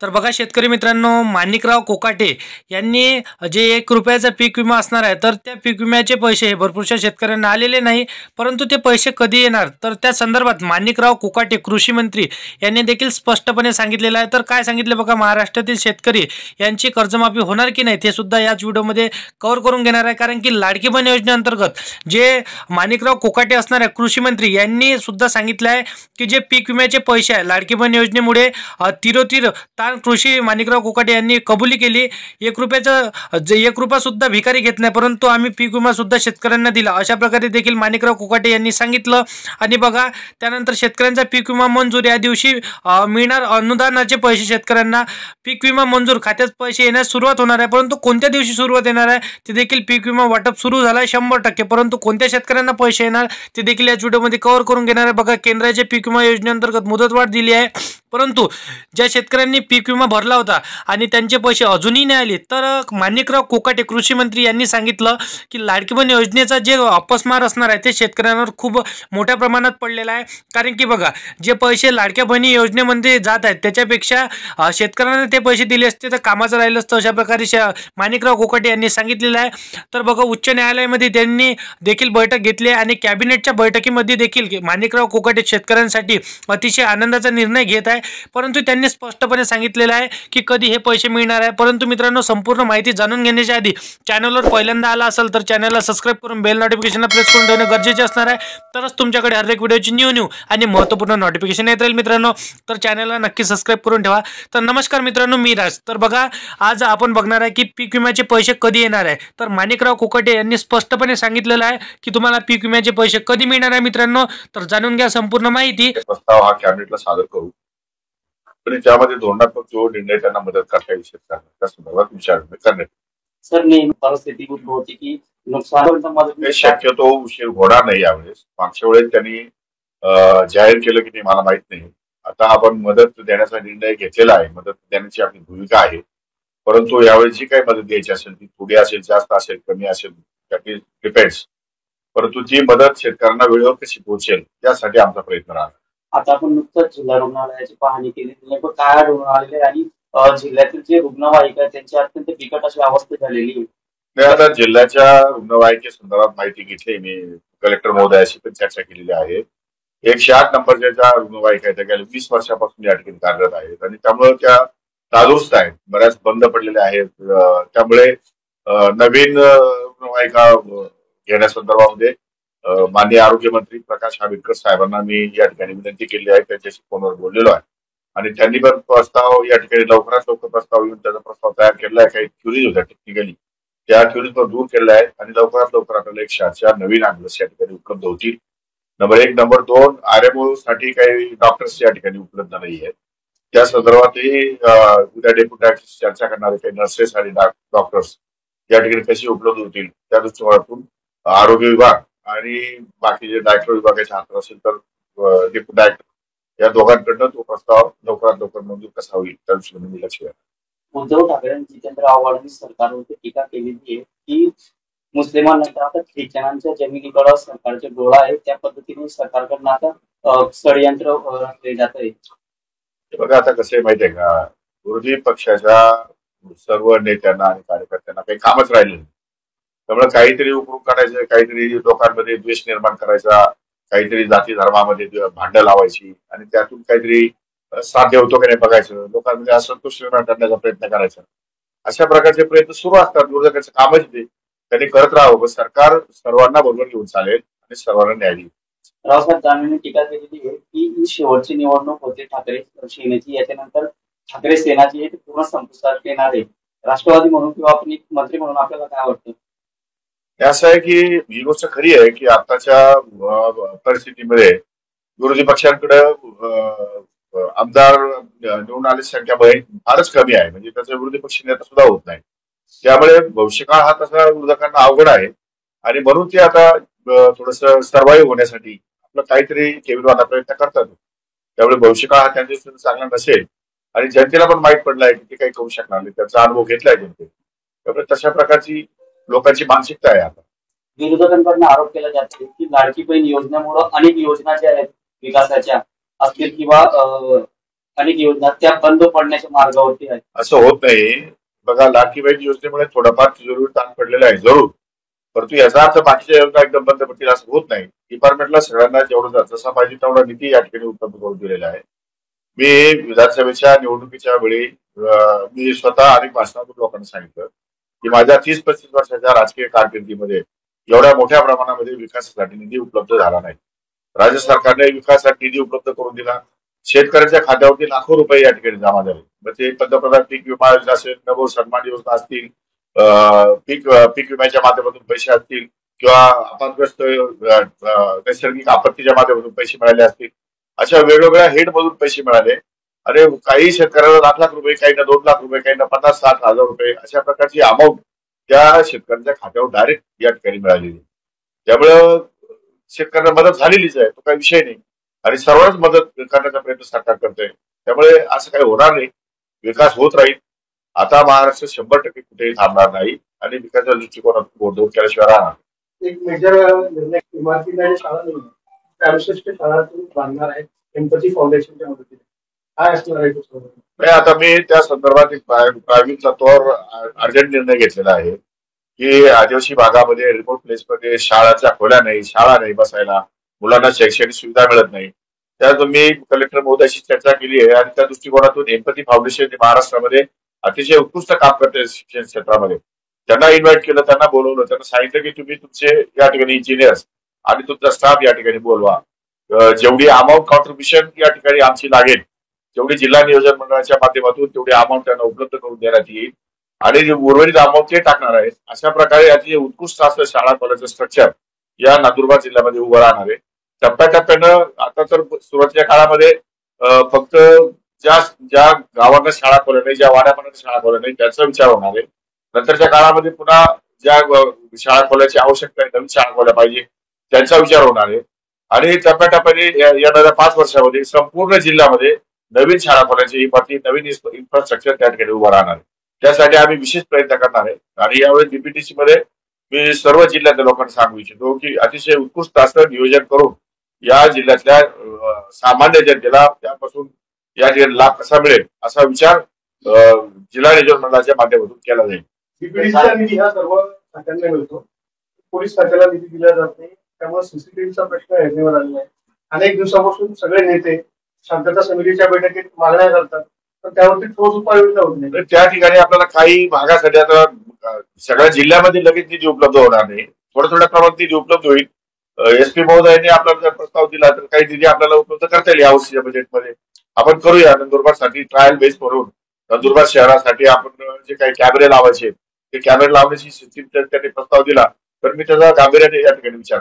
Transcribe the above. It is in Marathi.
तर बघा शेतकरी मित्रांनो, माणिकराव कोकाटे यांनी जे 1 रुपयाचा पीक विमा असणार आहे, तर त्या पीक विम्याचे पैसे हे भरपूरशा शेतकऱ्यांना आलेले नाही. परंतु ते पैसे कधी येणार, तर त्या संदर्भात माणिकराव कोकाटे कृषी मंत्री यांनी देखील स्पष्टपणे सांगितलेलं आहे. तर काय सांगितले बघा, महाराष्ट्रातील शेतकरी यांची कर्जमाफी होणार की नाही ते सुद्धा याच व्हिडिओमध्ये कव्हर करून घेणार आहे. कारण की लाडकी बहीण योजनेअंतर्गत जे माणिकराव कोकाटे असणार आहे कृषी मंत्री यांनी सुद्धा सांगितलं आहे की जे पीक विम्याचे पैसे आहे लाडकी बहीण योजनेमुळे तिरोतीर कृषी माणिकराव कोकाटे यांनी कबुली केली. 1 रुपया सुद्धा भिकारी घेत नाही, परंतु आम्ही पीक विमा सुद्धा शेतकऱ्यांना दिला, अशा प्रकारे देखील माणिकराव कोकाटे यांनी सांगितलं. आणि बघा, त्यानंतर शेतकऱ्यांचा पीक विमा मंजूर या दिवशी मिळणार अनुदानाचे पैसे शेतकऱ्यांना पीक विमा मंजूर खात्यात पैसे येण्यास सुरुवात होणार आहे. परंतु कोणत्या दिवशी सुरुवात येणार आहे ते देखील पीक विमा वाटप सुरू झालं आहे 100%. परंतु कोणत्या शेतकऱ्यांना पैसे येणार ते देखील याच व्हिडिओमध्ये कव्हर करून घेणार आहे. बघा, केंद्राच्या पीक विमा योजनेअंतर्गत मुदतवाढ दिली आहे, परंतु ज्या शेतकऱ्यांनी पीक विमा भरला होता आणि त्यांचे पैसे अजूनही नाही आले, तर माणिकराव कोकाटे कृषी मंत्री यांनी सांगितलं की लाडकी बहीण योजनेचा जे अपस्मार असणार आहे ते शेतकऱ्यांवर खूप मोठ्या प्रमाणात पडलेला आहे. कारण की बघा, जे पैसे लाडक्या बहिणी योजनेमध्ये जात आहेत त्याच्यापेक्षा शेतकऱ्यांना ते पैसे दिले असते तर कामाचं राहिलं असतं, अशा प्रकारे माणिकराव कोकाटे यांनी सांगितलेलं आहे. तर बघा, उच्च न्यायालयामध्ये त्यांनी देखील बैठक घेतली आणि कॅबिनेटच्या बैठकीमध्ये देखील माणिकराव कोकाटे शेतकऱ्यांसाठी अतिशय आनंदाचा निर्णय घेत आहे. परंतु त्यांनी स्पष्टपणे सांगितलेलं आहे की कधी हे पैसे मिळणार आहे. परंतु मित्रांनो, संपूर्ण माहिती जाणून घेण्याच्या आधी चॅनलवर पहिल्यांदा आला असेल तर चॅनलला सबस्क्राईब करून बेल नोटिफिकेशनला प्रेस करून ठेवणे गरजेचे असणार आहे. तरच तुमच्याकडे हर एक व्हिडिओची न्यू आणि महत्त्वपूर्ण नोटिफिकेशन येत राहील. मित्रांनो, तर चॅनलला नक्की सबस्क्राईब करून ठेवा. तर नमस्कार मित्रांनो, मी राज. तर बघा, आज आपण बघणार आहे की पीक विम्याचे पैसे कधी येणार आहे. तर माणिकराव कोकाटे यांनी स्पष्टपणे सांगितलेलं आहे की तुम्हाला पीक विम्याचे पैसे कधी मिळणार आहे. मित्रांनो, तर जाणून घ्या संपूर्ण माहिती. प्रस्ताव हा कॅबिनेटला सादर करू आणि त्यामध्ये धोरणात्मक जो निर्णय त्यांना मदत करता येईल शेतकऱ्यांना त्या संदर्भात विचार करण्यात. सर, नेहमी परिस्थिती होती की नुकसान शक्यतो उशीर होणार नाही यावेळेस. मागच्या वेळेस त्यांनी जाहीर केलं की नाही मला माहित नाही. आता आपण मदत देण्याचा निर्णय घेतलेला आहे, मदत देण्याची आपली भूमिका आहे. परंतु यावेळेस जी काही मदत द्यायची असेल ती थोडी असेल, जास्त असेल, कमी असेल, त्याची डिपेंड्स. परंतु ती मदत शेतकऱ्यांना वेळेवर कशी पोहोचेल यासाठी आमचा प्रयत्न राहणार. आता आपण नुकतंच जिल्हा रुग्णालयाची पाहणी केली, नेमकं काय आढळून आलेले आणि जिल्ह्यातील जे रुग्णवाहिका आहेत त्यांची अत्यंत बिकट अशी अवस्था झालेली आहे. आता जिल्ह्याच्या रुग्णवाहिकेसंदर्भात माहिती घेतली मी, कलेक्टर महोदयाशी पण चर्चा केलेली आहे. 108 नंबरच्या ज्या रुग्णवाहिका आहेत त्या गेल्या 20 वर्षापासून या ठिकाणी कार्यरत आहेत आणि त्यामुळे त्या नादुरुस्त आहेत, बऱ्याच बंद पडलेल्या आहेत. त्यामुळे नवीन रुग्णवाहिका घेण्यासंदर्भामध्ये माननीय आरोग्य मंत्री प्रकाश आंबेडकर साहेबांना मी या ठिकाणी विनंती केली आहे, त्यांच्याशी फोनवर बोललेलो आहे आणि त्यांनी पण प्रस्ताव या ठिकाणी लवकरात लवकर प्रस्ताव येऊन त्याचा प्रस्ताव तयार केला आहे. काही क्युरीज होत्या टेक्निकली, त्या क्युरीज पण दूर केल्या आहेत आणि लवकरात लवकर आपल्याला 104 नवीन ॲम्ब्युलन्स या ठिकाणी उपलब्ध होतील. नंबर 1. नंबर 2, आरएमओ साठी काही डॉक्टर्स या ठिकाणी उपलब्ध नाही आहेत. त्या संदर्भातही उद्या डेप्युटी चर्चा करणारे काही नर्सेस आणि डॉक्टर्स या ठिकाणी कशी उपलब्ध होतील त्या दृष्टिकोनातून आरोग्य विभाग आणि बाकीचे डायरेक्टर विभागाचे हात असेल तर डेप्युटी डायरेक्टर या दोघांकडनं तो प्रस्ताव लवकरात लवकर मंजूर कसा होईल त्या दृष्टीने मी लक्ष द्या. उद्धव ठाकरे आणि जितेंद्र आव्हाडांनी सरकारवरती टीका केलेली आहे की मुस्लिमांनंतर आता ख्रिश्चनांच्या जमिनीकडे सरकारचे डोळा आहे, त्या पद्धतीने सरकारकडनं आता षडयंत्र रचले जात आहे. बघा, आता कसं माहिती आहे का, विरोधी पक्षाच्या सर्व नेत्यांना आणि कार्यकर्त्यांना काही कामच राहिले नाही. त्यामुळे काहीतरी उकरून काढायचं, काहीतरी लोकांमध्ये द्वेष निर्माण करायचा, काहीतरी जाती धर्मामध्ये भांडण लावायची आणि त्यातून काहीतरी साध्य होतो की नाही बघायचं, लोकांमध्ये असंतोष निर्माण करण्याचा प्रयत्न करायचा. अशा प्रकारचे प्रयत्न सुरू असतात. विरोधकांचं कामच ते त्यांनी करत राहावं. सरकार सर्वांना बरोबर घेऊन चालेल आणि सर्वांना न्याय देईल. रावसाहेब दानवेंनी टीका केलेली आहे की ही शेवटची निवडणूक होते ठाकरे सेनेची, याच्यानंतर ठाकरे सेनाची हे पूर्ण संपुष्टात येणार आहे. राष्ट्रवादी म्हणून किंवा आपण एक मंत्री म्हणून आपल्याला काय वाटतं? असं आहे की ही गोष्ट खरी आहे की आताच्या परिस्थितीमध्ये विरोधी पक्षांकडे आमदार निवडून आल्याची संख्या फारच कमी आहे. म्हणजे त्याचा विरोधी पक्ष नेता सुद्धा होत नाही. त्यामुळे भविष्यकाळ हा तसा विरोधकांना अवघड आहे आणि म्हणून ते आता थोडस सर्वाईव्ह होण्यासाठी आपलं काहीतरी केविलवाना प्रयत्न करतात. त्यामुळे भविष्यकाळ हा त्यांच्या दृष्टीने चांगला नसेल आणि जनतेला पण माहीत पडलं आहे की ते काही करू शकणार नाही, त्याचा अनुभव घेतलाय जनतेने. त्यामुळे तशा प्रकारची लोकांची मानसिकता आहे. आता विरोधकांकडून आरोप केला जातो की लाडकी बहीण योजनेमुळे अनेक योजना ज्या आहेत विकासाच्या असतील किंवा अनेक योजना त्या बंद पडण्याच्या मार्गावरती आहेत. असं होत नाही. बघा, लाडकी बहीण योजनेमुळे थोडाफार तिजोरीवर ताण पडलेला आहे जरूर, परंतु याचा अर्थ बाकीच्या योजना एकदम बंद पडतील असं होत नाही. डिपार्टमेंटला सगळ्यांना जेवढं जसा पाहिजे तेवढा निधी या ठिकाणी उपलब्ध करून दिलेला आहे. मी विधानसभेच्या निवडणुकीच्या वेळी मी स्वतः अनेक भाषणातून लोकांना सांगितलं की माझ्या 30-35 वर्षाच्या राजकीय कारकिर्दीमध्ये एवढ्या मोठ्या प्रमाणामध्ये विकासासाठी निधी उपलब्ध झाला नाही. राज्य सरकारने विकासासाठी निधी उपलब्ध करून दिला. शेतकऱ्यांच्या खात्यावरती लाखो रुपये या ठिकाणी जमा झाले. मग ते पंतप्रधान पीक विमा योजना असेल, नमो सन्मान योजना असतील, पीक विम्याच्या माध्यमातून पैसे असतील किंवा अपघातग्रस्त नैसर्गिक आपत्तीच्या माध्यमातून पैसे मिळाले असतील, अशा वेगवेगळ्या हेडमधून पैसे मिळाले. अरे काही शेतकऱ्याला लाख लाख रुपये, काहींना 2 लाख रुपये, काहींना 50-60 हजार रुपये अशा प्रकारची अमाऊंट त्या शेतकऱ्यांच्या खात्यावर डायरेक्ट या ठिकाणी मिळालेली. त्यामुळं शेतकऱ्यांना मदत झालेलीच आहे, तो काही विषय नाही. आणि सर्वच मदत करण्याचा प्रयत्न सरकार करतोय. त्यामुळे असं काही होणार नाही, विकास होत राहील. आता महाराष्ट्र 100% कुठेही थांबणार नाही आणि विकासाच्या दृष्टिकोनातून घोडदौड केल्याशिवाय राहणार. एक मेजर निर्णय इमारती आणि शाळा नाही, 64 शाळा तुम्ही बांधणार आहेत एम्पथी फाउंडेशनच्या मदतीने. काय असणार आहे नाही, आता मी त्या संदर्भात एक प्रायव्हेट तत्वावर अर्जंट निर्णय घेतलेला आहे की आदिवासी भागामध्ये रिमोट प्लेसमध्ये शाळाच्या खोल्या नाही, शाळा नाही बसायला, मुलांना शैक्षणिक सुविधा मिळत नाही. त्यातून मी कलेक्टर महोदयाशी चर्चा केली आहे आणि त्या दृष्टिकोनातून एम्पथी फाउंडेशन महाराष्ट्रामध्ये अतिशय उत्कृष्ट काम करते शिक्षण क्षेत्रामध्ये. त्यांना इन्व्हाइट केलं, त्यांना बोलवलं, त्यांना सांगितलं की तुम्ही तुमचे या ठिकाणी इंजिनियर्स आणि तुमचा स्टाफ या ठिकाणी बोलवा. जेवढी अमाऊंट कॉन्ट्रीब्युशन या ठिकाणी आमची लागेल तेवढी जिल्हा नियोजन मंडळाच्या माध्यमातून तेवढी अमाऊंट त्यांना उपलब्ध करून देण्यात येईल आणि जे उर्वरित अमाऊंट ते टाकणार आहेत. अशा प्रकारे अतिशय उत्कृष्ट असं शाळा कॉलेजचं स्ट्रक्चर या नंदुरबार जिल्ह्यामध्ये उभं राहणार आहे. टप्प्याटप्प्यानं आता तर सुरुवातीच्या काळामध्ये फक्त ज्या ज्या गावांना शाळा खोल्या नाही, ज्या वाड्यापर्यंत शाळा खोल्या नाही त्यांचा विचार होणार आहे. नंतरच्या काळामध्ये पुन्हा ज्या शाळा खोल्याची आवश्यकता आहे, नवीन शाळा खोल्या पाहिजे त्यांचा विचार होणार आहे. आणि टप्प्याटप्प्याने येणाऱ्या 5 वर्षामध्ये संपूर्ण जिल्ह्यामध्ये नवीन शाळा खोल्याची इमारती, नवीन इन्फ्रास्ट्रक्चर त्या ठिकाणी उभं राहणार आहे. त्यासाठी आम्ही विशेष प्रयत्न करणार आहे. आणि यावेळी डीपीटीसी मध्ये मी सर्व जिल्ह्यातल्या लोकांना सांगू इच्छितो की अतिशय उत्कृष्ट असं नियोजन करून या जिल्ह्यातल्या सामान्य जनतेला त्यापासून या ठिकाणी लाभ कसा मिळेल असा विचार जिल्हा नियोजन मंडळाच्या माध्यमातून केला जाईल. डीपीडीसीचा निधी हा सर्व खात्यांना मिळतो, पोलीस खात्याला निधी दिला जात नाही. त्यामुळे सीसीटीव्हीचा प्रश्न ऐरणीवर आलेला आहे. अनेक दिवसापासून सगळे नेते शांतता समितीच्या बैठकीत मागण्या करतात, पण त्यावरती ठोस उपाययोजना होत नाही. त्या ठिकाणी आपल्याला काही भागासाठी आता सगळ्या जिल्ह्यामध्ये लगेच निधी उपलब्ध होणार नाही, थोड्या थोड्या प्रमाणात निधी उपलब्ध होईल. एसपी महोदयांनी आपल्याला जर प्रस्ताव दिला तर काही निधी आपल्याला उपलब्ध करता येईल यावर्षीच्या बजेटमध्ये. आपण करूया नंदुरबारसाठी ट्रायल बेस करून नंदुरबार शहरासाठी आपण जे काही कॅमेरे लावायचे ते कॅमेरे लावण्याची सिस्टीम त्यांनी प्रस्ताव दिला तर मी त्याचा गांभीर्याने या ठिकाणी विचार